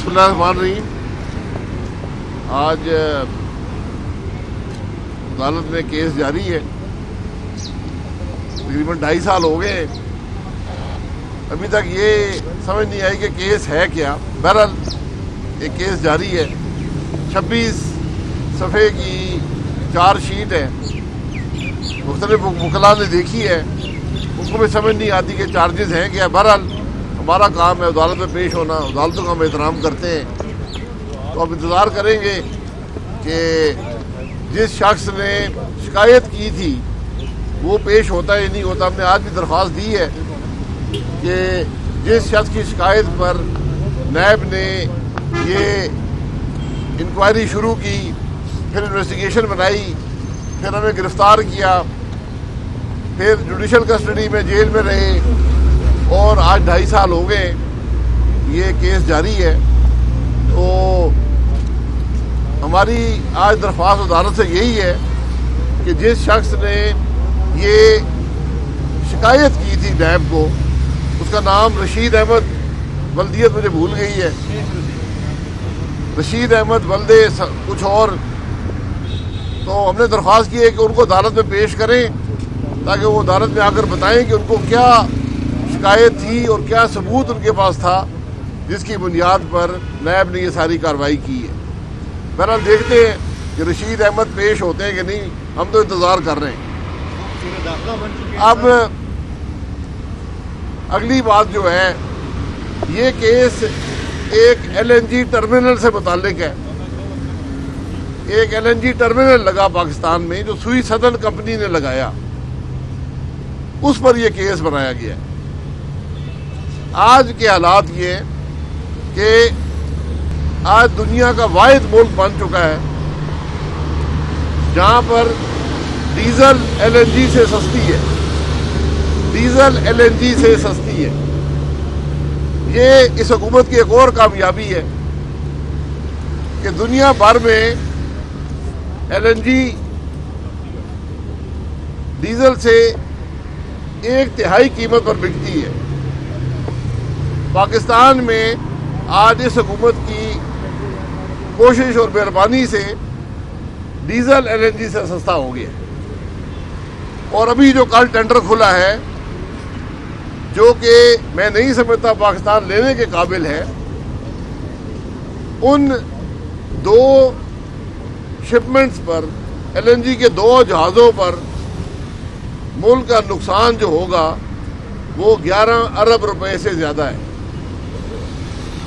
बिस्मिल्लाह रहमान रहीम। आज अदालत में केस जारी है, तकरीबन 2.5 साल हो गए। अभी तक ये समझ नहीं आई कि केस है क्या। बहरहाल एक केस जारी है, 26 सफ़े की चार्जशीट है, मुख्तलिफ वकला ने देखी है, उनको भी समझ नहीं आती कि चार्जेस हैं क्या। बहरहाल हमारा काम है अदालत में पेश होना, अदालतों का हम एहतराम करते हैं। तो अब इंतज़ार करेंगे कि जिस शख्स ने शिकायत की थी वो पेश होता है या नहीं होता। हमने आज भी दरख्वास्त दी है कि जिस शख्स की शिकायत पर नैब ने ये इंक्वायरी शुरू की, फिर इन्वेस्टिगेशन बनाई, फिर हमें गिरफ़्तार किया, फिर जुडिशल कस्टडी में जेल में रहे और आज 2.5 साल हो गए ये केस जारी है। तो हमारी आज दरख्वास्त अदालत से यही है कि जिस शख्स ने ये शिकायत की थी नैब को, उसका नाम रशीद अहमद, बल्दियत मुझे भूल गई है, रशीद अहमद बल्दे कुछ और। तो हमने दरख्वास्त की है कि उनको अदालत में पेश करें ताकि वो अदालत में आकर बताएं कि उनको क्या शिकायत थी और क्या सबूत उनके पास था जिसकी बुनियाद पर नैब ने ये सारी कार्रवाई की है। बहरहाल देखते हैं कि रशीद अहमद पेश होते हैं कि नहीं, हम तो इंतज़ार कर रहे हैं। अब अगली बात जो है, ये केस एक LNG टर्मिनल से मुताल्लिक है। एक LNG टर्मिनल लगा पाकिस्तान में जो सुई सदन कंपनी ने लगाया, उस पर यह केस बनाया गया है। आज के हालात ये कि आज दुनिया का वाहिद मुल्क बन चुका है जहां पर डीजल LNG से सस्ती है, डीजल LNG से सस्ती है। ये इस हुकूमत की एक और कामयाबी है कि दुनिया भर में LNG डीजल से 1/3 कीमत पर बिकती है। पाकिस्तान में आज इस हुकूमत की कोशिश और मेहरबानी से डीजल LNG से सस्ता हो गया। और अभी जो कल टेंडर खुला है, जो कि मैं नहीं समझता पाकिस्तान लेने के काबिल है, उन 2 शिपमेंट्स पर LNG के 2 जहाज़ों पर मुल्क का नुकसान जो होगा वो 11 अरब रुपए से ज़्यादा है।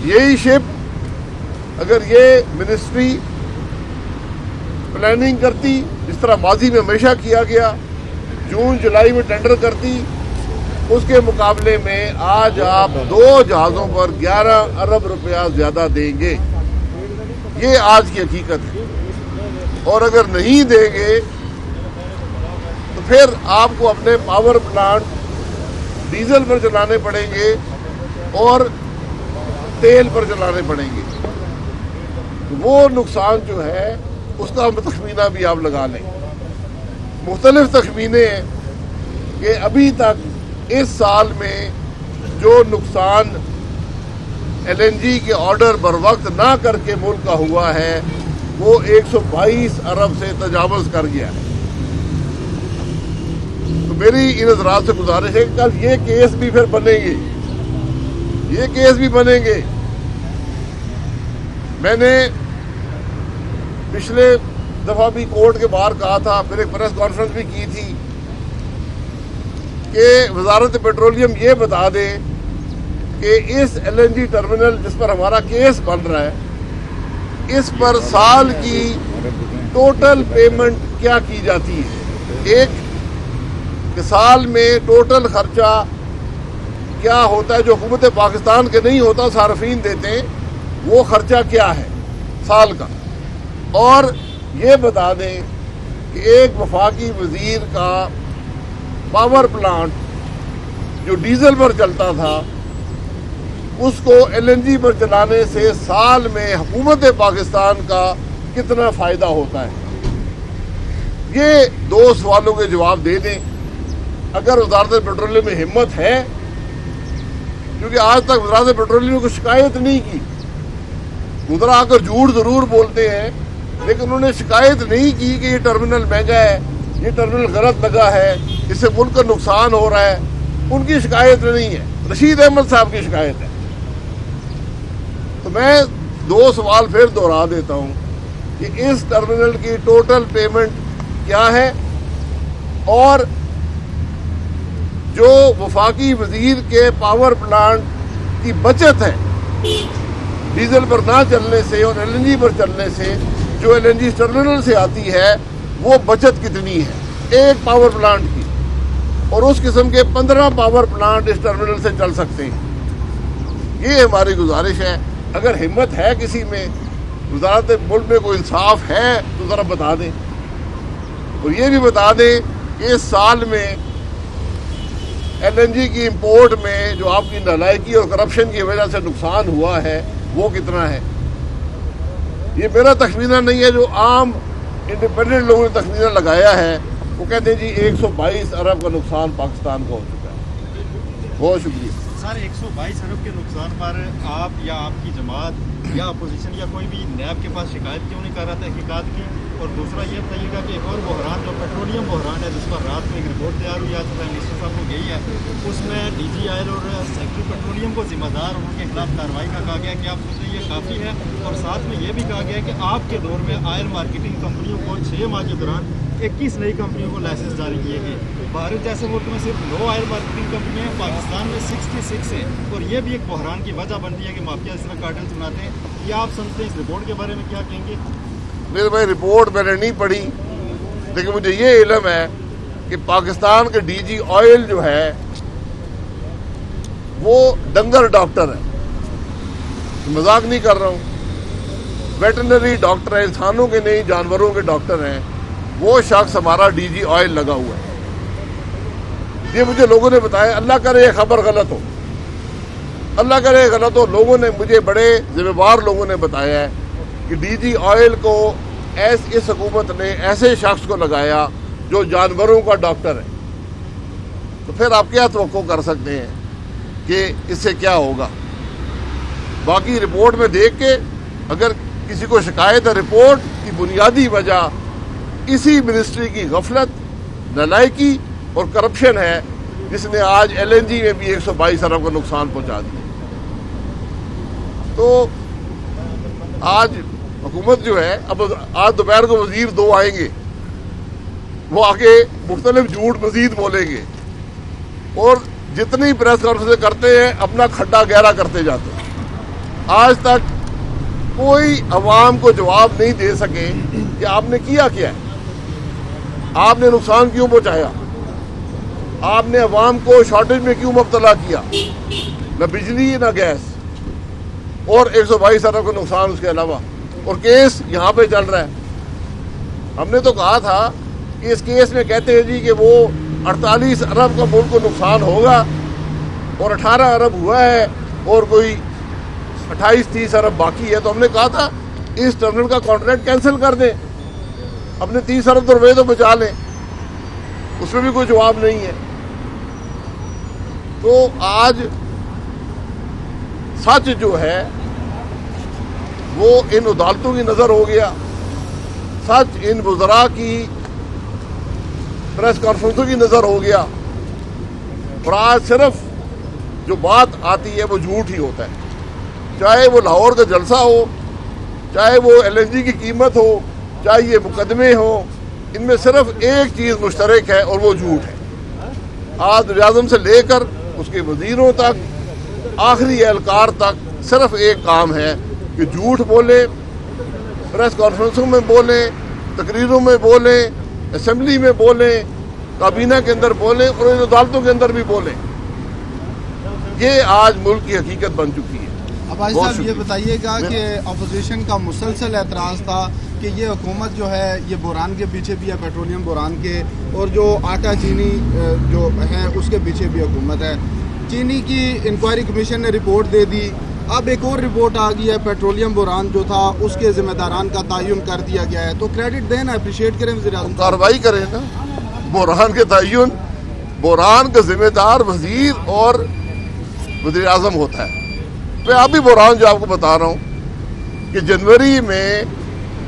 यही शिप अगर ये मिनिस्ट्री प्लानिंग करती, जिस तरह माजी में हमेशा किया गया, जून जुलाई में टेंडर करती, उसके मुकाबले में आज आप 2 जहाज़ों पर 11 अरब रुपया ज़्यादा देंगे। ये आज की हकीकत है। और अगर नहीं देंगे तो फिर आपको अपने पावर प्लांट डीजल पर चलाने पड़ेंगे और तेल पर चलाने पड़ेंगे। वो नुकसान जो है उसका तखमीना भी आप लगा लें। मुख्तलिफ तखमीने हैं कि अभी तक इस साल में जो नुकसान LNG के ऑर्डर बर वक्त ना करके मुल्क का हुआ है वो 122 अरब से तजावज़ कर गया है। तो मेरी इन हज़रात से गुजारिश है कि कल ये केस भी फिर बनेंगे, ये केस भी बनेंगे। मैंने पिछले दफ़ा भी कोर्ट के बाहर कहा था, फिर एक प्रेस कॉन्फ्रेंस भी की थी कि वजारत पेट्रोलियम ये बता दे कि इस LNG टर्मिनल जिस पर हमारा केस बन रहा है, इस पर साल की टोटल पेमेंट क्या की जाती है। एक कि साल में टोटल खर्चा क्या होता है जो हुकूमत पाकिस्तान के नहीं होता, सार्फिन देते हैं, वो खर्चा क्या है साल का। और ये बता दें कि एक वफाकी वजीर का पावर प्लांट जो डीजल पर चलता था, उसको LNG पर चलाने से साल में हुकूमत पाकिस्तान का कितना फ़ायदा होता है। ये 2 सवालों के जवाब दे दें अगर वज़ारत पेट्रोलियम में हिम्मत है, क्योंकि आज तक वज़ारत पेट्रोलियम को शिकायत नहीं की उधर आकर झूठ जरूर बोलते हैं, लेकिन उन्होंने शिकायत नहीं की कि ये टर्मिनल महंगा है, ये टर्मिनल गलत लगा है, इससे मुल्क का नुकसान हो रहा है। उनकी शिकायत नहीं है, रशीद अहमद साहब की शिकायत है। तो मैं दो सवाल फिर दोहरा देता हूँ कि इस टर्मिनल की टोटल पेमेंट क्या है, और जो वफाकी वजीर के पावर प्लांट की बचत है डीजल पर ना चलने से और एलएनजी पर चलने से, जो एलएनजी टर्मिनल से आती है, वो बचत कितनी है एक पावर प्लांट की, और उस किस्म के 15 पावर प्लांट इस टर्मिनल से चल सकते हैं। ये हमारी गुजारिश है। अगर हिम्मत है किसी में, वज़ारत मुल्क में कोई इंसाफ है, तो ज़रा बता दें, और ये भी बता दें कि इस साल में एलएनजी की इंपोर्ट में जो आपकी नालायकी और करप्शन की वजह से नुकसान हुआ है वो कितना है। ये मेरा तखमीना नहीं है, जो आम इंडिपेंडेंट लोगों ने तखमीना लगाया है। वो कहते हैं जी 122 अरब का नुकसान पाकिस्तान को हो चुका है। बहुत शुक्रिया सर। 122 अरब के नुकसान पर आप या आपकी जमात या अपोजिशन या कोई भी नैब के पास शिकायत क्यों नहीं कर रहा तहकीकात की? और दूसरा ये बताइएगा कि एक और बहरान जो पेट्रोलियम बहरान है, जिस पर रात में एक रिपोर्ट तैयार हुई, आज प्राइम मिनिस्टर साहब को गई है, उसमें डीजी ऑयल और सेक्रेटरी पेट्रोलियम को जिम्मेदार उनके खिलाफ कार्रवाई का कहा गया कि आप सोचें ये काफ़ी है। और साथ में ये भी कहा गया कि आपके दौर में ऑयल मार्केटिंग कंपनियों को 6 माह के दौरान 21 नई कंपनियों को लाइसेंस जारी किए गए। भारत जैसे मुल्क में सिर्फ 9 ऑयल मार्केटिंग कंपनियाँ हैं, पाकिस्तान में 66 है। और ये भी एक बहरान की वजह बनती है कि माफिया इस तरह कार्टेल्स बनाते हैं। ये आप समझते हैं? इस रिपोर्ट के बारे में क्या कहेंगे? मेरे भाई, रिपोर्ट मैंने नहीं पढ़ी, लेकिन मुझे ये इल्म है कि पाकिस्तान के डीजी ऑयल जो है वो डंगर डॉक्टर है। मजाक नहीं कर रहा हूँ, वेटरनरी डॉक्टर है, इंसानों के नहीं जानवरों के डॉक्टर हैं। वो शख्स हमारा डीजी ऑयल लगा हुआ है। ये मुझे लोगों ने बताया। अल्लाह करे ये खबर गलत हो, अल्लाह करे गलत हो। लोगों ने मुझे, बड़े जिम्मेवार लोगों ने बताया है कि डीजी ऑयल को इस हुकूमत ने ऐसे शख्स को लगाया जो जानवरों का डॉक्टर है। तो फिर आप क्या तवक्को कर सकते हैं कि इससे क्या होगा? बाकी रिपोर्ट में देख के अगर किसी को शिकायत है, रिपोर्ट की बुनियादी वजह इसी मिनिस्ट्री की गफलत, नालायकी और करप्शन है, जिसने आज एलएनजी में भी 122 अरब का नुकसान पहुंचा दिया। तो आज हुकूमत जो है, अब आज दोपहर को वजीर 2 आएंगे, वो आके मुख्तलिफ झूठ मजीद बोलेंगे, और जितनी प्रेस कॉन्फ्रेंस करते हैं अपना खड्डा गहरा करते जाते हैं। आज तक कोई अवाम को जवाब नहीं दे सके कि आपने किया क्या है, आपने नुकसान क्यों पहुंचाया, आपने अवाम को शॉर्टेज में क्यों मुब्तला किया, न बिजली न गैस, और 122 अरब का नुकसान उसके अलावा, और केस यहाँ पे चल रहा है। हमने तो कहा था कि इस केस में कहते हैं जी कि वो 48 अरब का मुल्क को नुकसान होगा, और 18 अरब हुआ है और कोई 28-30 अरब बाकी है। तो हमने कहा था इस टर्मिनल का कॉन्ट्रैक्ट कैंसिल कर दें, अपने 30 अरब तो रुपये तो बचा लें। उसमें भी कोई जवाब नहीं है। तो आज सच जो है वो इन अदालतों की नज़र हो गया, सच इन वज़रा की प्रेस कॉन्फ्रेंसों की नज़र हो गया, और आज सिर्फ जो बात आती है वो झूठ ही होता है। चाहे वो लाहौर का जलसा हो, चाहे वो एलएनजी की कीमत हो, चाहे ये मुकदमे हो, इनमें सिर्फ एक चीज़ मुश्तरक है और वो झूठ है। आज वज़ीर-ए-आज़म से लेकर उसके वज़ीरों तक, आखिरी एहलकार तक सिर्फ एक काम है कि झूठ बोले, प्रेस कॉन्फ्रेंसों में बोले, तकरीरों में बोले, असेंबली में बोले, काबीना के अंदर बोले, और इन अदालतों के अंदर भी बोले। ये आज मुल्क की हकीकत बन चुकी है। अब भाई साहब ये बताइएगा कि अपोजिशन का मुसलसल एतराज़ था कि ये हुकूमत जो है ये बहरान के पीछे भी है, पेट्रोलियम बहरान के, और जो आटा चीनी जो है उसके पीछे भी हुकूमत है। चीनी की इंक्वायरी कमीशन ने रिपोर्ट दे दी, अब एक और रिपोर्ट आ गई है, पेट्रोलियम बहरान जो था उसके जिम्मेदारान का तयन कर दिया गया है। तो क्रेडिट देना, अप्रिशिएट करें वज़ीर-ए-आज़म, कार्रवाई करें ना। बहरान के तयन, बहरान का जिम्मेदार वजीर और वज़ीर-ए-आज़म होता है। मैं अभी बहरान जो आपको बता रहा हूँ, کہ جنوری میں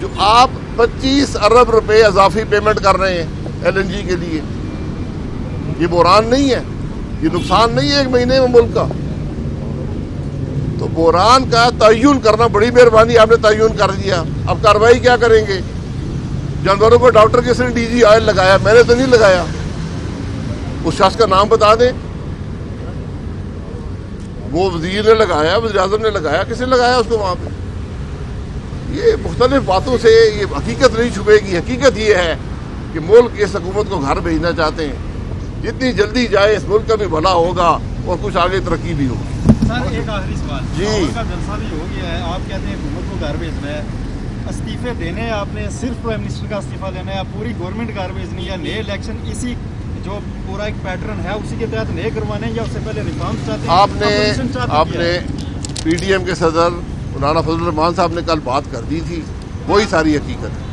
جو آپ 25 ارب روپے اضافی پیمنٹ کر رہے ہیں LNG کے لیے، یہ بحران نہیں ہے، یہ نقصان نہیں ہے ایک مہینے میں ملک کا؟ تو بحران کا تعین کرنا بڑی مہربانی، آپ نے تعین کر دیا، اب کارروائی کیا کریں گے؟ جانوروں کو ڈاکٹر کس نے DG آئل لگایا؟ میں نے تو نہیں لگایا، اس شخص کا نام بتا دیں، وہ وزیر نے لگایا، وزیر اعظم نے لگایا، کس نے لگایا اس کو وہاں پہ؟ یہ مختلف باتوں سے یہ حقیقت نہیں چھپے گی۔ حقیقت یہ ہے کہ ملک اس حکومت کو گھر بھیجنا چاہتے ہیں، جتنی جلدی جائے اس ملک کا بھی بھلا ہوگا اور کچھ آگے ترقی بھی ہوگی۔ سر ایک آخری سوال، جی۔ لاہور کا جلسہ بھی ہو گیا ہے، آپ کہتے ہیں حکومت کو گھر بھیجنا ہے، استعفے دینے ہیں آپ نے، صرف پرائم منسٹر کا استعفیٰ لینا ہے یا پوری گورنمنٹ گھر بھیجنی ہے؟ نئے الیکشن اسی جو پورا ایک پیٹرن ہے اسی کے تحت نئے کروانے ہیں یا اس سے پہلے ریفارمز چاہتے ہیں؟ آپ نے PDM کے صدر مولانا فضل الرحمان صاحب نے کل بات کر دی تھی، وہی ساری حقیقت ہے۔